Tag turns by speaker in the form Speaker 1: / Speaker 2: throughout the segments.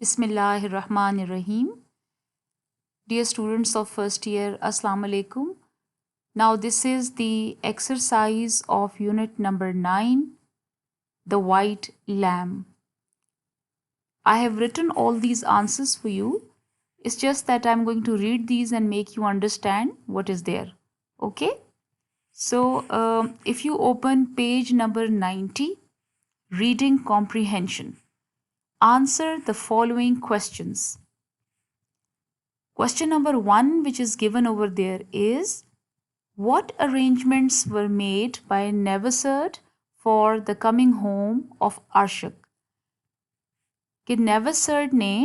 Speaker 1: Bismillahirrahmanirrahim. Dear students of first year, Assalamu alaikum. Now this is the exercise of unit number 9, the white lamb. I have written all these answers for you. It's just that I'm going to read these and make you understand what is there. Okay? So if you open page number 90, reading comprehension, answer the following questions. Question number 1, which is given over there, is what arrangements were made by Neviserd for the coming home of Arshak? कि नेवसर्ड ने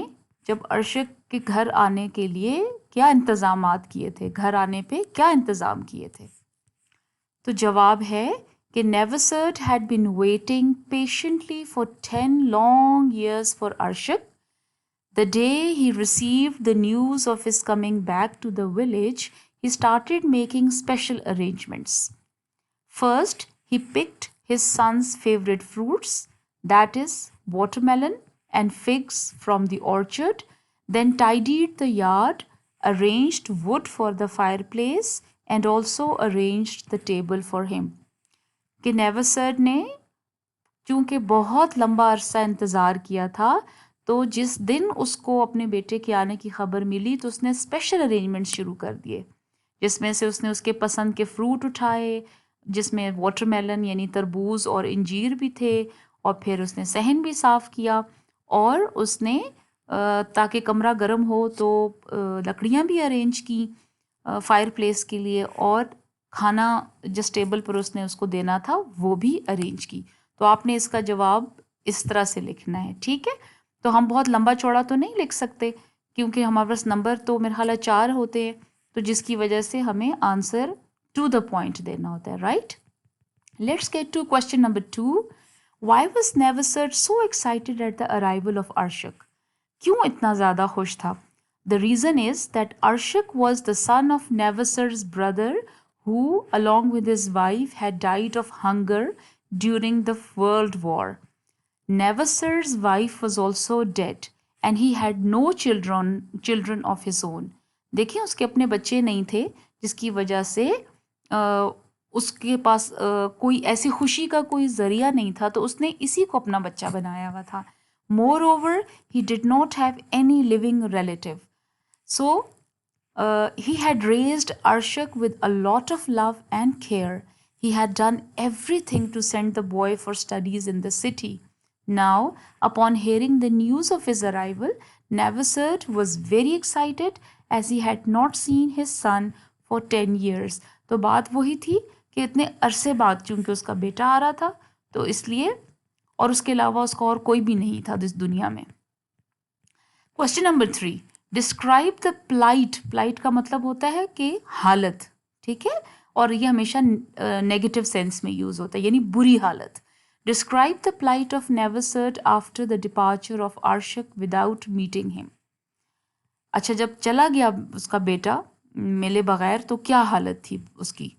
Speaker 1: जब अर्शक के घर आने के लिए क्या इंतज़ामात किए थे, घर आने पे क्या इंतज़ाम किए थे? तो जवाब है कि Neviserd had been waiting patiently for 10 long years for Arshak. The day he received the news of his coming back to the village, he started making special arrangements. First, he picked his son's favorite fruits, that is, watermelon and figs from the orchard, then tidied the yard, arranged wood for the fireplace, and also arranged the table for him. कि नेवसर्ड ने चूँकि बहुत लंबा अरसा इंतज़ार किया था, तो जिस दिन उसको अपने बेटे के आने की खबर मिली तो उसने स्पेशल अरेंजमेंट शुरू कर दिए, जिसमें से उसने उसके पसंद के फ्रूट उठाए, जिसमें वाटरमेलन यानी तरबूज और इंजीर भी थे, और फिर उसने सहन भी साफ़ किया, और उसने ताकि कमरा गर्म हो तो लकड़ियाँ भी अरेंज की फायर प्लेस के लिए, और खाना जिस टेबल पर उसने उसको देना था वो भी अरेंज की. तो आपने इसका जवाब इस तरह से लिखना है, ठीक है? तो हम बहुत लंबा चौड़ा तो नहीं लिख सकते क्योंकि हमारे पास नंबर तो मेरे ख्याल 4 होते हैं, तो जिसकी वजह से हमें आंसर टू द पॉइंट देना होता है, right? Let's get to question number 2. Why was Neviserd so excited at the arrival of Arshak? क्यों इतना ज़्यादा खुश था? The reason is that Arshak was the son of Neviserd's brother who, along with his wife, had died of hunger during the World War. Neviserd's wife was also dead and he had no children of his own. देखिए उसके अपने बच्चे नहीं थे, जिसकी वजह से उसके पास कोई ऐसी खुशी का कोई ज़रिया नहीं था, तो उसने इसी को अपना बच्चा बनाया हुआ था. Moreover, he did not have any living relative. So, he had raised Arshak with a lot of love and care. He had done everything to send the boy for studies in the city. Now, upon hearing the news of his arrival, Neviserd was very excited as he had not seen his son for 10 years. तो बात वही थी कि इतने अरसे बाद चूंकि उसका बेटा आ रहा था, तो इसलिए, और उसके अलावा उसका और कोई भी नहीं था इस दुनिया में. Question number 3. Describe the plight. Plight का मतलब होता है कि हालत, ठीक है, और ये हमेशा नेगेटिव सेंस में यूज होता है, यानी बुरी हालत. Describe the plight of Nevsard after the departure of Arshak without meeting him. अच्छा, जब चला गया उसका बेटा मिले बगैर, तो क्या हालत थी उसकी?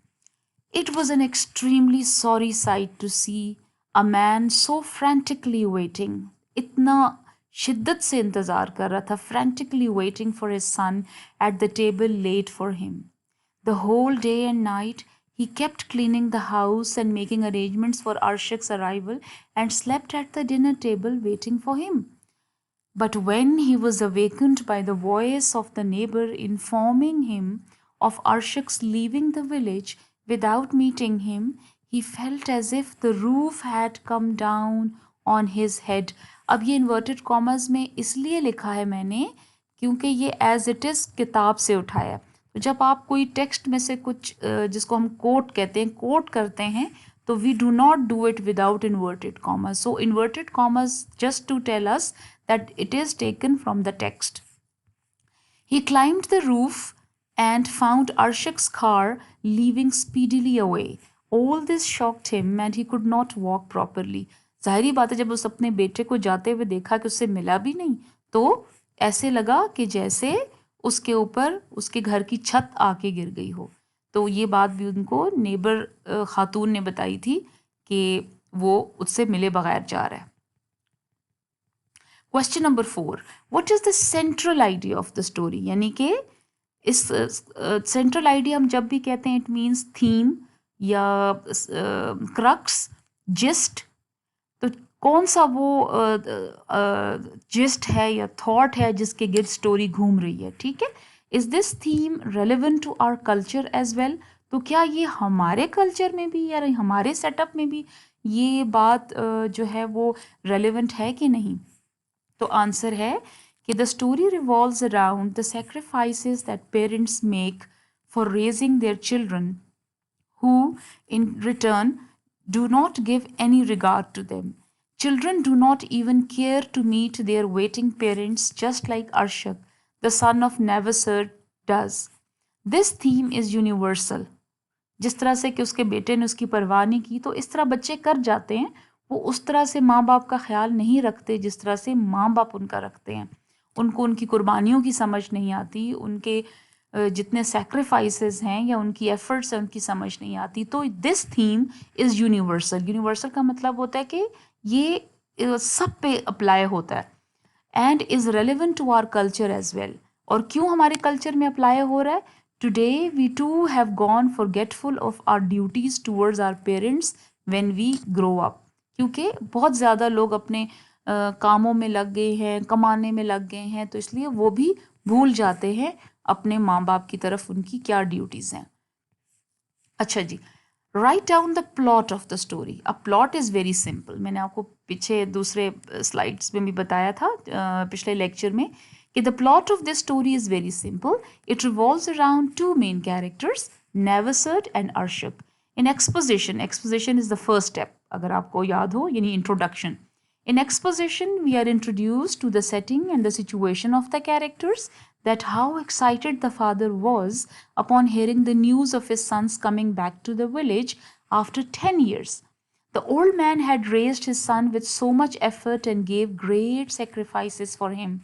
Speaker 1: It was an extremely sorry sight to see a man so frantically waiting. इतना शिद्दत से इंतज़ार कर रहा था, frantically waiting for his son at the table laid for him. The whole day and night he kept cleaning the house and making arrangements for Arshak's arrival and slept at the dinner table waiting for him. But when he was awakened by the voice of the neighbor informing him of Arshak's leaving the village without meeting him, he felt as if the roof had come down on his head. अब ये inverted commas में इसलिए लिखा है मैंने क्योंकि ये as it is किताब से उठाया है. तो जब आप कोई टेक्स्ट में से कुछ जिसको हम कोट कहते हैं, कोट करते हैं, तो we do not do it without inverted commas. So inverted commas just to tell us that it is taken from the text. He climbed the roof and found Arshak's car leaving speedily away. All this shocked him and he could not walk properly. जाहिर बात है, जब उस अपने बेटे को जाते हुए देखा कि उससे मिला भी नहीं, तो ऐसे लगा कि जैसे उसके ऊपर उसके घर की छत आके गिर गई हो. तो ये बात भी उनको नेबर खातून ने बताई थी कि वो उससे मिले बगैर जा रहा है. Question number 4, what is the central idea of the story? यानी कि इस सेंट्रल आइडिया हम जब भी कहते हैं इट मीन्स थीम या क्रक्स, जिस्ट, तो कौन सा वो जिस्ट है या थॉट है जिसके गिर्द स्टोरी घूम रही है, ठीक है? Is this theme relevant to our culture as well? तो क्या ये हमारे कल्चर में भी या हमारे सेटअप में भी ये बात जो है वो रेलिवेंट है कि नहीं? तो आंसर है कि the story revolves around the sacrifices that parents make for raising their children who in return do not give any regard to them. Children do not even care to meet their waiting parents, just like Arshak, the son of Navasar, does. This theme is universal. जिस तरह से कि उसके बेटे ने उसकी परवाह नहीं की, तो इस तरह बच्चे कर जाते हैं, वो उस तरह से माँ बाप का ख्याल नहीं रखते जिस तरह से माँ बाप उनका रखते हैं। उनको उनकी कुर्बानियों की समझ नहीं आती, उनके जितने सेक्रीफाइसेस हैं या उनकी एफर्ट्स हैं उनकी समझ नहीं आती। तो this theme is universal. Universal का मतलब होता है कि ये सब पे अप्लाई होता है and is relevant to our culture as well. और क्यों हमारे कल्चर में अप्लाई हो रहा है? Today we too have gone forgetful of our duties towards our parents when we grow up. क्योंकि बहुत ज़्यादा लोग अपने कामों में लग गए हैं, कमाने में लग गए हैं, तो इसलिए वो भी भूल जाते हैं अपने माँ बाप की तरफ उनकी क्या ड्यूटीज़ हैं। अच्छा जी, write down the plot of the story. अब प्लॉट इज़ वेरी सिंपल। मैंने आपको पीछे दूसरे स्लाइड्स में भी बताया था पिछले लेक्चर में कि the plot of this story is very simple. It revolves around two main characters, Nevsard and Arshak. In exposition, exposition is the first step, अगर आपको याद हो, यानी introduction. In exposition, we are introduced to the setting and the situation of the characters, that how excited the father was upon hearing the news of his sons coming back to the village after 10 years. The old man had raised his son with so much effort and gave great sacrifices for him.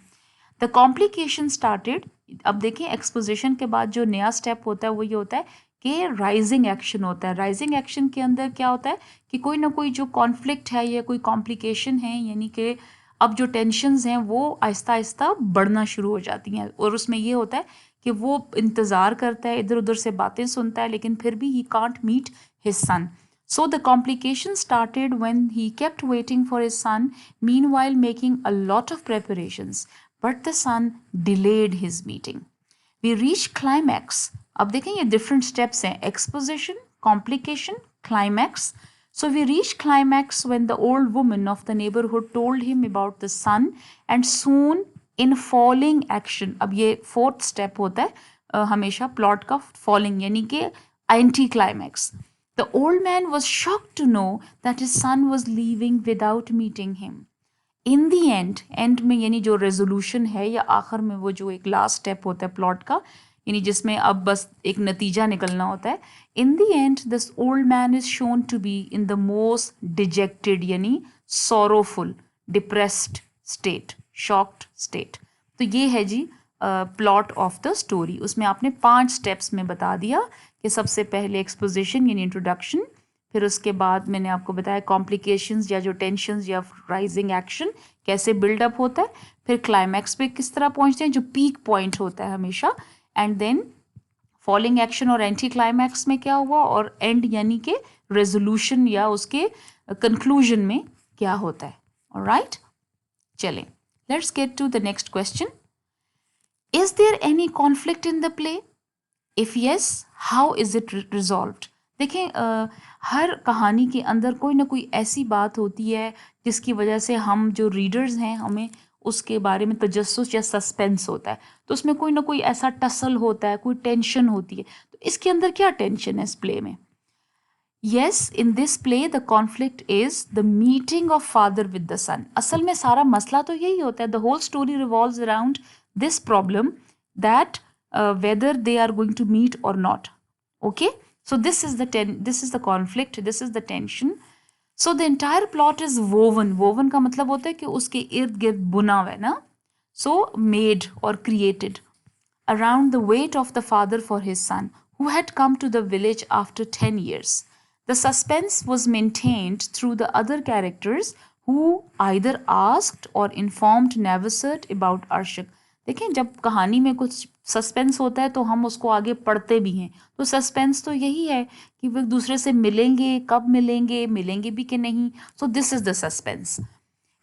Speaker 1: The complication started. अब देखें, exposition के बाद जो नया step होता है वो ये होता है कि राइजिंग एक्शन होता है। राइजिंग एक्शन के अंदर क्या होता है कि कोई ना कोई जो कॉन्फ्लिक्ट है या कोई कॉम्प्लिकेशन है, यानी कि अब जो टेंशन्स हैं वो आहिस्ता आहिस्ता बढ़ना शुरू हो जाती हैं। और उसमें ये होता है कि वो इंतज़ार करता है, इधर उधर से बातें सुनता है, लेकिन फिर भी he can't meet his son. So the complication started when he kept waiting for his son, meanwhile making a lot of preparations. But the son delayed his meeting. We reached climax. अब देखें ये different steps हैं: exposition, complication, climax. So we reached climax when the old woman of the neighborhood told him about the son, and soon in falling action. अब ये fourth step होता है हमेशा plot का falling, यानी कि anti climax. The old man was shocked to know that his son was leaving without meeting him. In the end में यानी जो resolution है या आखिर में वो जो एक last step होता है plot का, यानी जिसमें अब बस एक नतीजा निकलना होता है. In the end, this old man is shown to be in the most dejected यानी sorrowful, depressed state, shocked state. तो ये है जी प्लॉट ऑफ द स्टोरी. उसमें आपने 5 स्टेप्स में बता दिया कि सबसे पहले एक्सपोजिशन यानी इंट्रोडक्शन, फिर उसके बाद मैंने आपको बताया कॉम्प्लिकेशंस या जो टेंशंस या राइजिंग एक्शन कैसे बिल्डअप होता है, फिर क्लाइमैक्स पे किस तरह पहुंचते हैं जो पीक पॉइंट होता है हमेशा, एंड देन फॉलिंग एक्शन और एंटी क्लाइमैक्स में क्या हुआ, और एंड यानी कि रेजोल्यूशन या उसके कंक्लूजन में क्या होता है. ऑलराइट, चलें, let's get to the next question. Is there any conflict in the play? If yes, how is it resolved? देखें, हर कहानी के अंदर कोई ना कोई ऐसी बात होती है जिसकी वजह से हम जो रीडर्स हैं हमें उसके बारे में तजस्सुस या सस्पेंस होता है. तो उसमें कोई ना कोई ऐसा टसल होता है, कोई टेंशन होती है. तो इसके अंदर क्या टेंशन है इस प्ले में? Yes, in this play the conflict is the meeting of father with the son. असल में सारा मसला तो यही होता है. The whole story revolves around this problem that whether they are going to meet or not. Okay, so this is the conflict, this is the tension. So the entire plot is woven का मतलब होता है कि उसके इर्द गिर्द बुना हुआ है ना. So made or created around the wait of the father for his son who had come to the village after 10 years. The suspense was maintained through the other characters who either asked or informed Neversert about Arshak. देखें, जब कहानी में कुछ suspense होता है तो हम उसको आगे पढ़ते भी हैं, तो सस्पेंस तो यही है कि वो एक दूसरे से मिलेंगे, कब मिलेंगे, मिलेंगे भी कि नहीं. So this is the suspense.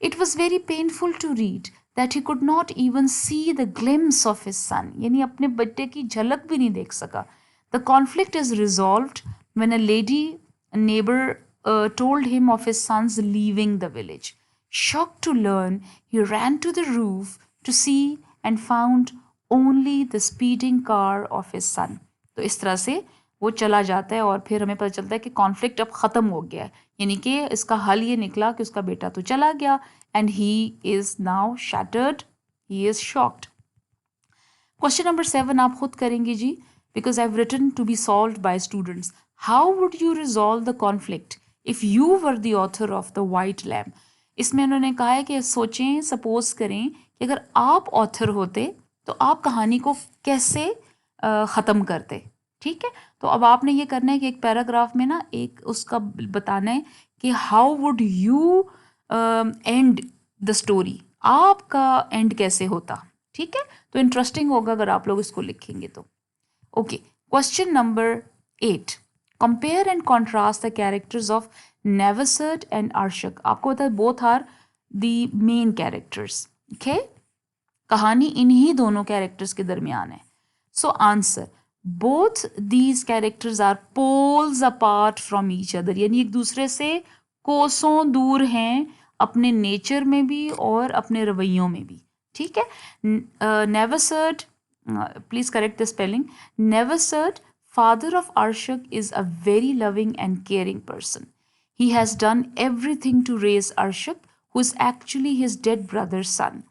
Speaker 1: It was very painful to read that he could not even see the glimpse of his son. यानी अपने बच्चे की झलक भी नहीं देख सका. The conflict is resolved when a lady, a neighbor, told him of his son's leaving the village. Shocked to learn, he ran to the roof to see and found only the speeding car of his son. तो इस तरह से वो चला जाता है और फिर हमें पता चलता है कि कॉन्फ्लिक्ट अब ख़त्म हो गया है, यानी कि इसका हल ये निकला कि उसका बेटा तो चला गया and he is now shattered, he is shocked. Question number 7 आप खुद करेंगे जी, because I have written to be solved by students. How would you resolve the conflict if you were the author of the white lamp. इसमें उन्होंने कहा है कि सोचें, सपोज करें कि अगर आप ऑथर होते तो आप कहानी को कैसे ख़त्म करते. ठीक है, तो अब आपने ये करना है कि एक पैराग्राफ में ना एक उसका बताना है कि how would you and the story, आपका एंड कैसे होता. ठीक है, तो इंटरेस्टिंग होगा अगर आप लोग इसको लिखेंगे तो. Okay, question number 8. Compare and contrast the characters of Nevsard and Arshak. आपको पता है both are the main characters. Okay, कहानी इन्हीं दोनों कैरेक्टर्स के दरमियान है. So answer, both these characters are poles apart from each other. यानी एक दूसरे से कोसों दूर हैं, अपने नेचर में भी और अपने रवैयों में भी. ठीक है, Nevsard, please correct the spelling. Nevsard, father of Arshak, is a very loving and caring person. He has done everything to raise Arshak, who is actually his dead brother's son.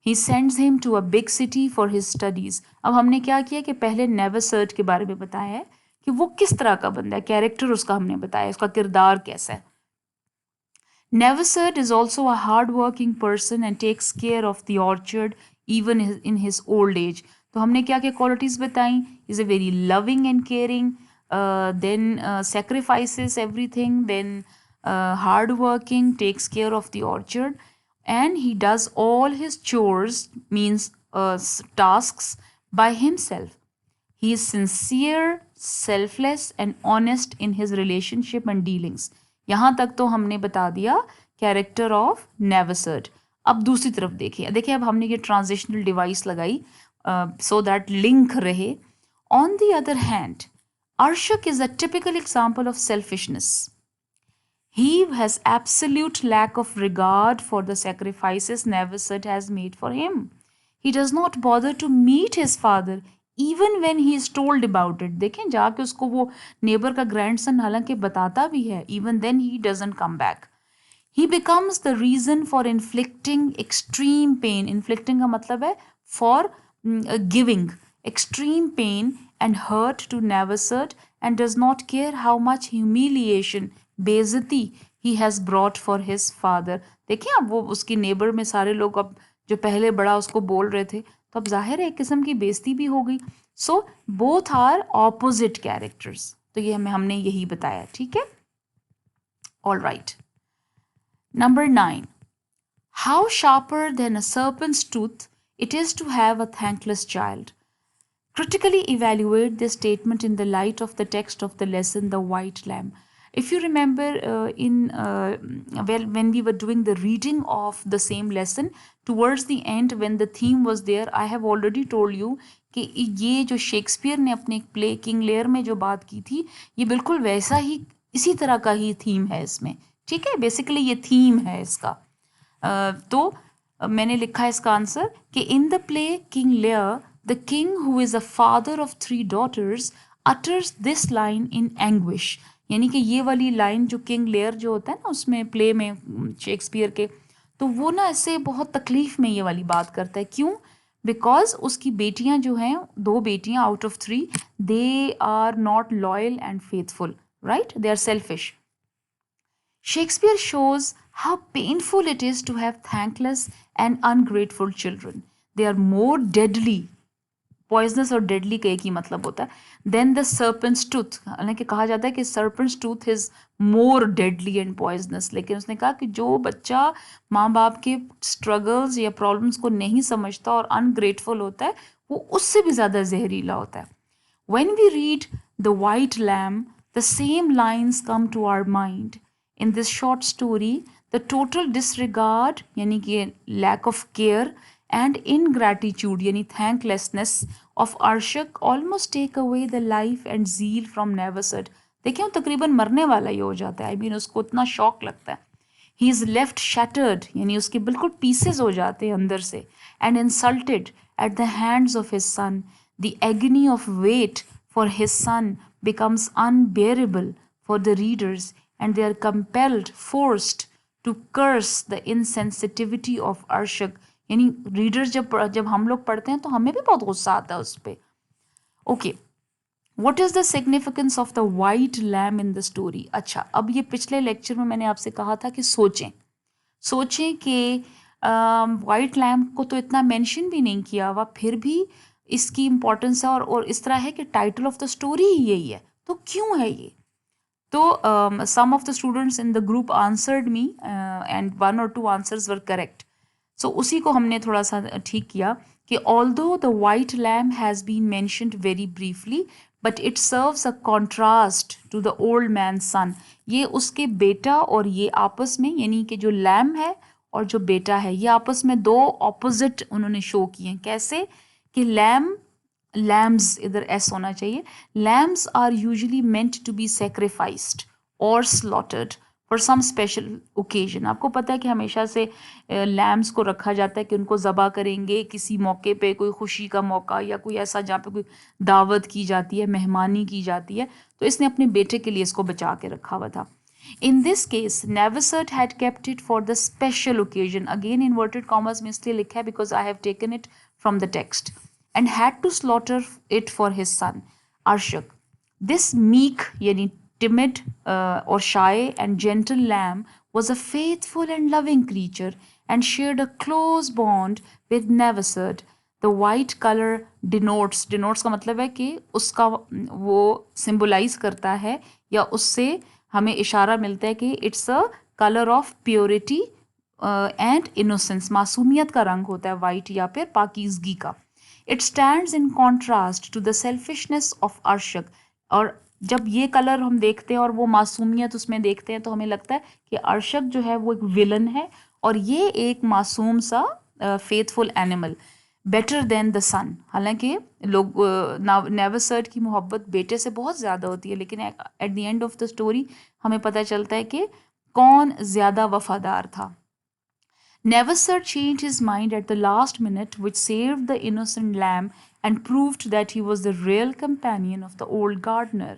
Speaker 1: He sends him to a big city for his studies. अब हमने क्या किया कि पहले नेवसर्ट के बारे में बताया है कि वो किस तरह का बंदा है, कैरेक्टर उसका हमने बताया, उसका किरदार कैसा है. Neversert is also a hard-working person and takes care of the orchard even in his old age. तो हमने क्या क्या qualities बताई? Is a very loving and caring, then sacrifices everything, then hard-working, takes care of the orchard, and he does all his chores, means tasks, by himself. He is sincere, selfless and honest in his relationship and dealings. यहाँ तक तो हमने बता दिया character of नेवसर्ट. अब दूसरी तरफ देखिए, देखिए अब हमने ये ट्रांजिशनल डिवाइस लगाई सो दैट लिंक रहे. On the other hand, Arshak is a typical example of selfishness. He has absolute lack of regard for the sacrifices Neversert has made for him. He does not bother to meet his father even when he is told about it. देखें, जाके उसको वो neighbour का grandson हालांकि बताता भी है, even then he doesn't come back. He becomes the reason for inflicting extreme pain. Inflicting का मतलब है for giving extreme pain and hurt to Neversert, and does not care how much humiliation, बेइज्जती he has brought for his father. देखिए, अब वो उसकी neighbour में सारे लोग अब जो पहले बड़ा उसको बोल रहे थे, तो अब जाहिर है एक किस्म की बेइज्जती भी हो गई. So both are opposite characters. तो ये हमने यही बताया. ठीक है, all right. Number 9. How sharper than a serpent's tooth it is to have a thankless child. Critically evaluate this statement in the light of the text of the lesson, The White Lamb. If you remember when we were doing the reading of the same lesson, towards the end when the theme was there, I have already told you कि ये जो Shakespeare ने अपने play King Lear में जो बात की थी, ये बिल्कुल वैसा ही, इसी तरह का ही थीम है इसमें. ठीक है, बेसिकली ये थीम है इसका. तो मैंने लिखा है इसका आंसर कि in the play King Lear, the king who is a father of 3 daughters utters this line in anguish. यानी कि ये वाली लाइन जो किंग लेयर जो होता है ना उसमें प्ले में शेक्सपियर के, तो वो ना ऐसे बहुत तकलीफ में ये वाली बात करता है. क्यों? बिकॉज उसकी बेटियां जो हैं, 2 बेटियां out of 3, they are not loyal and faithful, right, they are selfish. Shakespeare shows how painful it is to have thankless and ungrateful children. They are more deadly poisonous और डेडली का एक ही मतलब होता है. देन द सर्पेंट्स टूथ, हालांकि कहा जाता है कि serpents tooth is more deadly and poisonous, लेकिन उसने कहा कि जो बच्चा माँ बाप के स्ट्रगल्स या प्रॉब्लम्स को नहीं समझता और अनग्रेटफुल होता है वो उससे भी ज़्यादा जहरीला होता है. When we read The White Lamb, the same lines come to our mind. In this short story, the total disregard, यानी कि lack of care, and ingratitude, यानी thanklessness of Arshak almost take away the life and zeal from Neversud. देखिए वो तकरीबन मरने वाला ही हो जाता है. I mean उसको इतना शॉक लगता है. ही इज़ लेफ्ट शैटर्ड, यानी उसके बिल्कुल पीसेज हो जाते हैं अंदर से, and insulted at the hands of his son. The agony of wait for his son becomes unbearable for the readers, and they are compelled, forced to curse the insensitivity of Arshak. यानी readers जब हम लोग पढ़ते हैं तो हमें भी बहुत गुस्सा आता है उस पर. Okay, what is the significance of the white lamb in the story. अच्छा, अब ये पिछले लेक्चर में मैंने आपसे कहा था कि सोचें कि वाइट लैम्प को तो इतना मेंशन भी नहीं किया हुआ, फिर भी इसकी इम्पोर्टेंस है और इस तरह है कि टाइटल ऑफ द स्टोरी ही यही है, तो क्यों है ये. तो some of the students in the group answered me and 1 or 2 answers were correct. सो उसी को हमने थोड़ा सा ठीक किया कि although the white lamp has been mentioned very briefly, but it serves a contrast to the old man son. ये उसके बेटा और ये आपस में, यानी कि जो लैम है और जो बेटा है, ये आपस में दो ऑपोजिट उन्होंने शो किए हैं. कैसे कि लैम्स, इधर एस होना चाहिए, lambs are usually meant to be sacrificed और slaughtered for some special occasion. आपको पता है कि हमेशा से लैम्स को रखा जाता है कि उनको ज़बा करेंगे किसी मौके पे, कोई खुशी का मौका या कोई ऐसा जहाँ पे कोई दावत की जाती है, मेहमानी की जाती है, तो इसने अपने बेटे के लिए इसको बचा के रखा हुआ था. In this case, Navasert had kept it for the special occasion. Again, inverted commas में इसलिए लिखा है because I have taken it from the text. And had to slaughter it for his son, Arshak. This meek, yani timid or shy and gentle lamb was a faithful and loving creature and shared a close bond with Navasert. The white color denotes का मतलब है कि उसका वो symbolize करता है या उससे हमें इशारा मिलता है कि it's a colour of purity and innocence. मासूमियत का रंग होता है वाइट या फिर पाकीज़गी का. It stands in contrast to the selfishness of अर्शक. और जब ये कलर हम देखते हैं और वो मासूमियत उसमें देखते हैं तो हमें लगता है कि अर्शक जो है वो एक विलन है और ये एक मासूम सा faithful animal, better than the son. हालांकि लोग नेवरसर्ट की मोहब्बत बेटे से बहुत ज़्यादा होती है, लेकिन at the end of the story हमें पता चलता है कि कौन ज़्यादा वफादार था. Neversert changed his mind at the last minute, which saved the innocent lamb and proved that he was the real companion of the old gardener.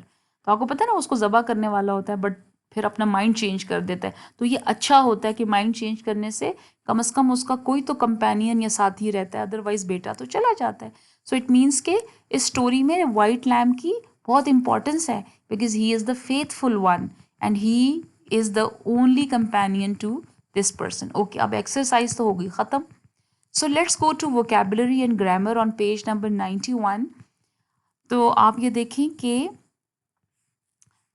Speaker 1: तो आपको पता है ना, उसको ज़बा करने वाला होता है बट फिर अपना माइंड चेंज कर देता है. तो ये अच्छा होता है कि माइंड चेंज करने से कम उसका कोई तो कंपेनियन या साथी रहता है, अदरवाइज बेटा तो चला जाता है. सो इट मीन्स के इस स्टोरी में वाइट लैम्ब की बहुत इंपॉर्टेंस है because he is the faithful one and he is the only companion to this person. Okay, अब एक्सरसाइज तो हो गई ख़त्म. So let's go to vocabulary and grammar on page number 91. तो आप ये देखें कि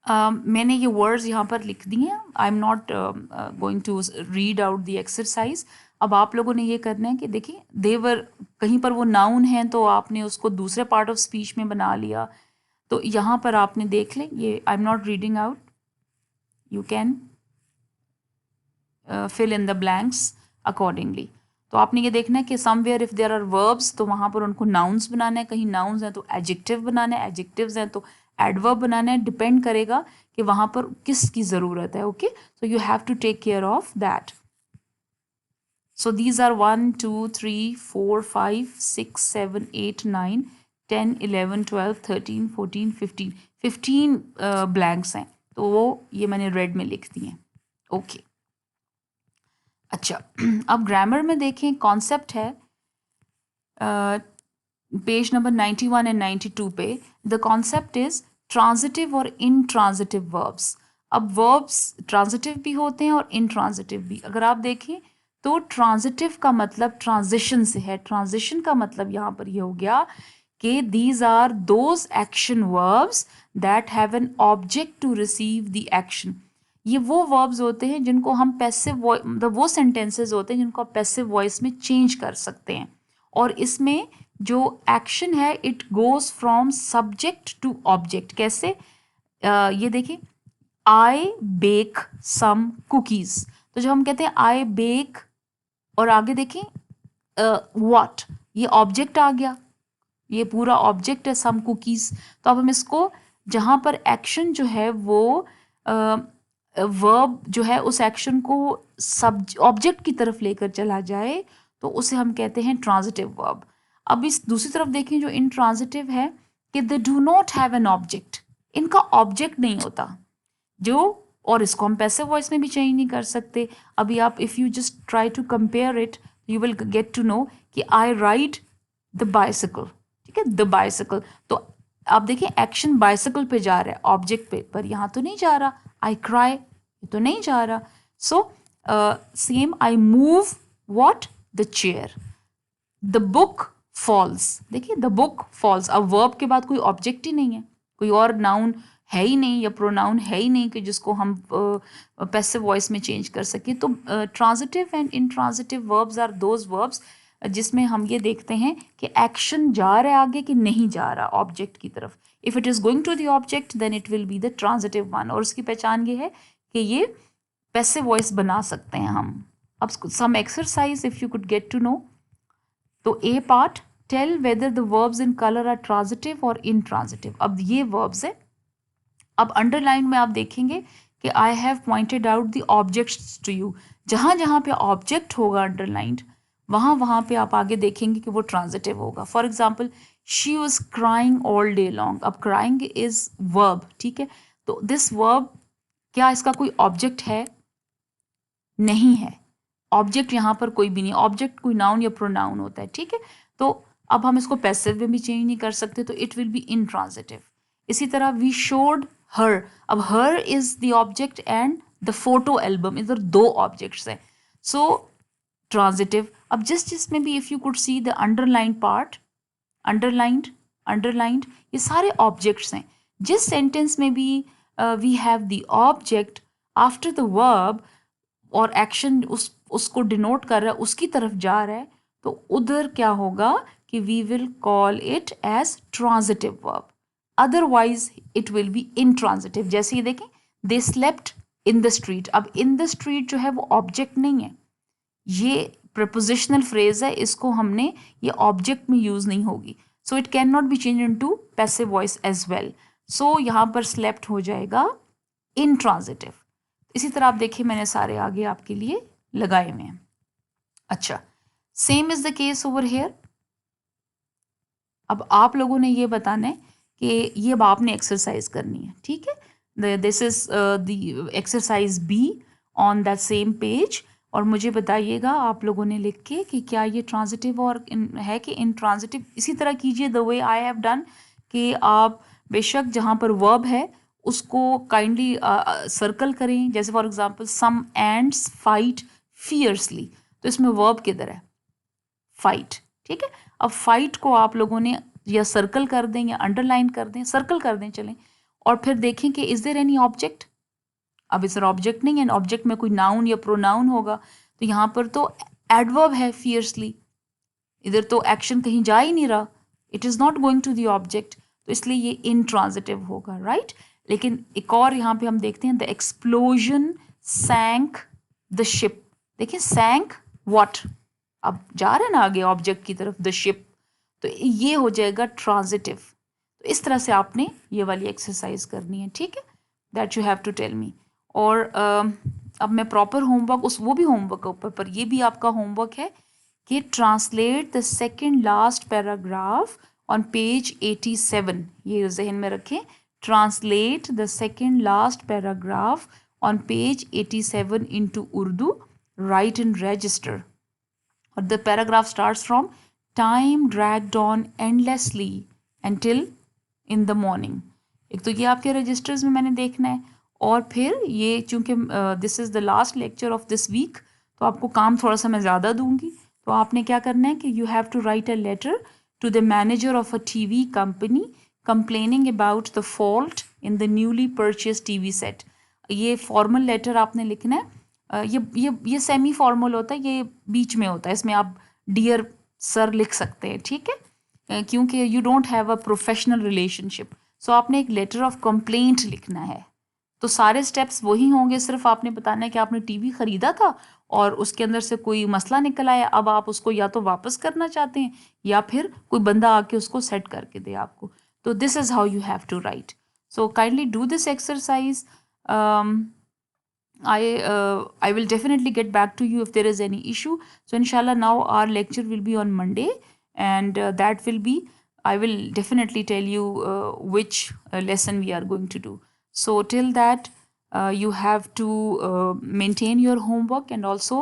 Speaker 1: मैंने ये वर्ड्स यहाँ पर लिख दिए हैं. I am not going to read out the exercise. अब आप लोगों ने ये करना है कि देखिए देवर कहीं पर वो नाउन है तो आपने उसको दूसरे पार्ट ऑफ स्पीच में बना लिया. तो यहाँ पर आपने देख लें, ये I am not reading out, you can fill in the blanks accordingly. तो आपने ये देखना है कि somewhere if there are verbs तो वहाँ पर उनको नाउन्स बनाना है, कहीं नाउन्स हैं तो एडजेक्टिव बनाना है, एडजेक्टिव्स हैं तो एडवर्ब बनाना है. डिपेंड करेगा कि वहाँ पर किसकी ज़रूरत है. Okay, so you have to take care of that. So these are 1, 2, 3, 4, 5, 6, 7, 8, 9, 10, 11, 12, 13, 14, 15. 15 blanks हैं तो वो ये मैंने रेड में लिख दिए. ओके, अच्छा. अब ग्रामर में देखें, कॉन्सेप्ट है पेज नंबर 91 एंड 92 पे. द कॉन्सेप्ट इज ट्रांजिटिव और इनट्रांजिटिव वर्ब्स. अब वर्ब्स ट्रांजिटिव भी होते हैं और इनट्रांजिटिव भी. अगर आप देखें तो ट्रांजिटिव का मतलब ट्रांजिशन से है. ट्रांजिशन का मतलब यहाँ पर ये हो गया कि these are those action verbs that have an object to receive the action. ये वो verbs होते हैं जिनको हम पैसिव मतलब वो sentences होते हैं जिनको आप पैसिव वॉइस में चेंज कर सकते हैं, और इसमें जो एक्शन है it goes from subject to object. कैसे? ये देखिए, आई बेक सम कुकीज. तो जब हम कहते हैं आई बेक और आगे देखें व्हाट, ये ऑब्जेक्ट आ गया, ये पूरा ऑब्जेक्ट है सम कुकीज. तो अब हम इसको जहाँ पर एक्शन जो है वो वर्ब जो है उस एक्शन को सब ऑब्जेक्ट की तरफ लेकर चला जाए तो उसे हम कहते हैं ट्रांजिटिव वर्ब. अब इस दूसरी तरफ देखें जो इंट्रांजिटिव है कि they do not have an object, इनका ऑब्जेक्ट नहीं होता जो, और इसको हम पैसिव वॉइस में भी चेंज नहीं कर सकते. अभी आप if you just try to compare it you will get to know कि आई राइड द बाइसिकल. ठीक है, द बाइसिकल. तो आप देखिए एक्शन बाइसिकल पे जा रहा है ऑब्जेक्ट पे, पर यहाँ तो नहीं जा रहा. आई क्राई, ये तो नहीं जा रहा. So same, I move what, the chair. The book falls. देखिए द बुक फॉल्स, अब वर्ब के बाद कोई ऑब्जेक्ट ही नहीं है, कोई और नाउन है ही नहीं या प्रोनाउन है ही नहीं कि जिसको हम पैसिव वॉइस में चेंज कर सकें. तो transitive and intransitive verbs are those verbs जिसमें हम ये देखते हैं कि एक्शन जा रहा है आगे कि नहीं जा रहा ऑब्जेक्ट की तरफ. If it is going to the object then it will be the transitive one, और उसकी पहचान ये है कि ये पैसिव वॉइस बना सकते हैं हम. अब some exercise if you could get to know. तो A part, tell whether the verbs in colour are transitive और इनट्रांजिटिव. अब ये वर्ब्स है. अब अंडरलाइन में आप देखेंगे कि I have pointed out the objects to you. जहाँ जहाँ पे ऑब्जेक्ट होगा अंडरलाइंड वहाँ वहाँ पे आप आगे देखेंगे कि वो ट्रांजिटिव होगा. For example she was crying all day long. अब क्राइंग इज वर्ब, ठीक है, तो दिस वर्ब क्या इसका कोई ऑब्जेक्ट है? नहीं है. ऑब्जेक्ट यहाँ पर कोई भी नहीं. ऑब्जेक्ट कोई नाउन या प्रोनाउन होता है, ठीक है. तो अब हम इसको पैसिव में भी चेंज नहीं कर सकते, तो इट विल बी इनट्रांजिटिव. इसी तरह वी शोड हर. अब her is the object and the photo album, इधर दो ऑब्जेक्ट्स हैं, सो ट्रांजिटिव. अब जिसमें भी if you could see the underline part, underlined, ये सारे ऑब्जेक्ट्स हैं. जिस सेंटेंस में भी we have the object after the verb और एक्शन उसको डिनोट कर रहा है, उसकी तरफ जा रहा है, तो उधर क्या होगा कि we will call it as transitive verb. Otherwise it will be intransitive. जैसे ये देखें, they slept in the street. अब इन द स्ट्रीट जो है वो ऑब्जेक्ट नहीं है, ये प्रपोजिशनल फ्रेज है, इसको हमने ये ऑब्जेक्ट में यूज नहीं होगी, so it can not be change into passive voice as well. So यहाँ पर स्लेप्ट हो जाएगा इनट्रांजिटिव. इसी तरह आप देखिए मैंने सारे आगे आपके लिए लगाए हुए हैं. अच्छा, same is the case over here. अब आप लोगों ने ये बताना है कि ये अब आपने एक्सरसाइज करनी है, ठीक है. This is the exercise be on that same page, और मुझे बताइएगा आप लोगों ने लिख के कि क्या ये ट्रांजिटिव और है कि इनट्रांजिटिव. इसी तरह कीजिए the way I have done, कि आप बेशक जहाँ पर वर्ब है उसको काइंडली सर्कल करें. जैसे for example some ants fight fiercely, तो इसमें वर्ब किधर है? फाइट, ठीक है. अब फाइट को आप लोगों ने या सर्कल कर दें या अंडरलाइन कर दें, सर्कल कर दें चलें, और फिर देखें कि इज देयर एनी ऑब्जेक्ट. अब इस ऑब्जेक्ट नहीं है, ऑब्जेक्ट में कोई नाउन या प्रोनाउन होगा, तो यहाँ पर तो एडवर्ब है फियर्सली, इधर तो एक्शन कहीं जा ही नहीं रहा, it is not going to the object, तो इसलिए ये इनट्रांजिटिव होगा, राइट. लेकिन एक और यहाँ पे हम देखते हैं, द एक्सप्लोजन सैंक द शिप. देखिए सैंक व्हाट, अब जा रहे हैं ना आगे ऑब्जेक्ट की तरफ, द शिप, तो ये हो जाएगा ट्रांजिटिव. तो इस तरह से आपने ये वाली एक्सरसाइज करनी है, ठीक है, that you have to tell me. और अब मैं प्रॉपर होमवर्क उस वो भी होमवर्क के ऊपर, पर ये भी आपका होमवर्क है कि translate the second last paragraph on page 87. ये जहन में रखें, translate the second last paragraph on page 87 into Urdu, write in register. और the paragraph starts from time dragged on endlessly until in the morning. एक तो ये आपके रजिस्टर्स में मैंने देखना है, और फिर ये चूँकि this is the last lecture of this week, तो आपको काम थोड़ा सा मैं ज़्यादा दूंगी, तो आपने क्या करना है कि you have to write a letter to the manager of a TV company complaining about the fault in the newly purchased TV set. ये फॉर्मल लेटर आपने लिखना है. ये सेमी फॉर्मल होता है, ये बीच में होता है, इसमें आप डियर सर लिख सकते हैं, ठीक है, क्योंकि you don't have a professional relationship. So आपने एक लेटर ऑफ कंप्लेंट लिखना है. तो सारे स्टेप्स वही होंगे, सिर्फ आपने बताना है कि आपने टीवी खरीदा था और उसके अंदर से कोई मसला निकल आया, अब आप उसको या तो वापस करना चाहते हैं या फिर कोई बंदा आके उसको सेट करके दे आपको. तो this is how you have to write. So kindly do this exercise. I will definitely get back to you if there is any issue. So inshallah now our lecture will be on Monday, and that will be, I will definitely tell you which lesson we are going to do. So till that you have to maintain your homework and also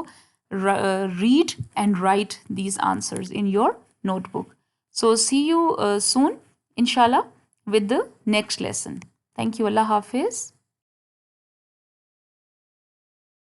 Speaker 1: read and write these answers in your notebook. So see you soon inshallah with the next lesson. Thank you. Allah Hafiz.